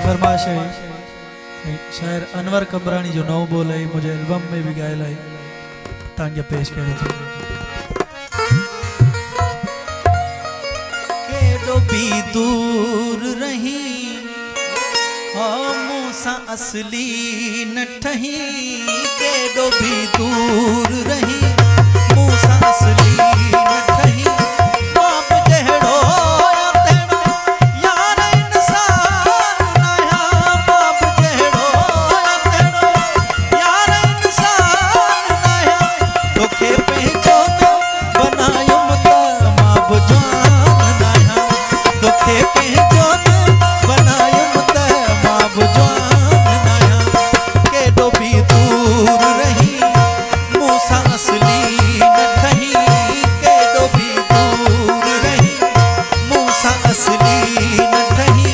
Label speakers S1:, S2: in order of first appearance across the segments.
S1: फरमाश है शायर अनवर कमरानी जो नौ बोल है मुझे एल्बम में भी गायल है तांगे पेश करे
S2: केडो भी दूर रही मूसा असली न ठही केडो भी दूर रही मूसा असली न ठही बाप जहड़ो तेड़ो यार इंसान नया बाप जहड़ो तेड़ो यार इंसान नया तोखे पहचो बनायो मत मां बुजान नया तोखे पहचो बनायो मत मां बुजान नया केडो भी दूर रही मूसा असली न ठही केडो भी दूर रही मूसा असली न ठही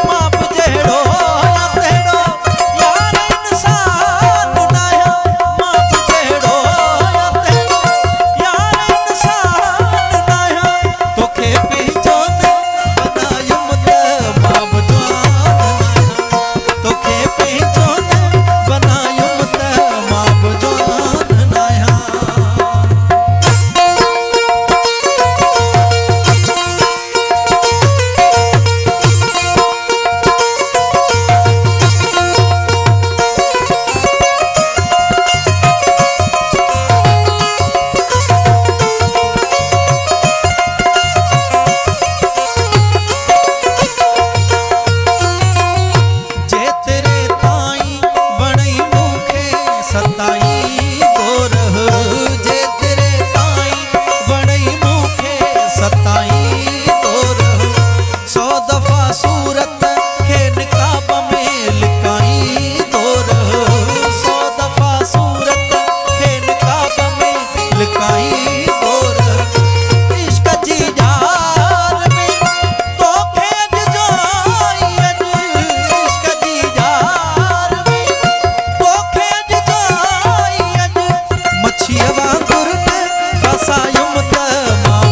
S2: माप जहड़ो तेड़ो यार इंसान नया माप जहड़ो तेड़ो यार इंसान नया तोखे पहचान बनायो मत मां बुजान तोखे पहचान बनायो मत मां बुजान नया जे तेरे ताई बणई मुखे सताई गोरह जे तेरे ताई बणई मुखे सताई गोरह 100 दफा सूरत खे निकाब में लिकाई गोरह 100 दफा सूरत खे निकाब में लिकाई गोरह इश्क जी जार में तोखे जाई इश्क जी जार में तोखे जाई मछिया वांगुर ने फसायो मत मां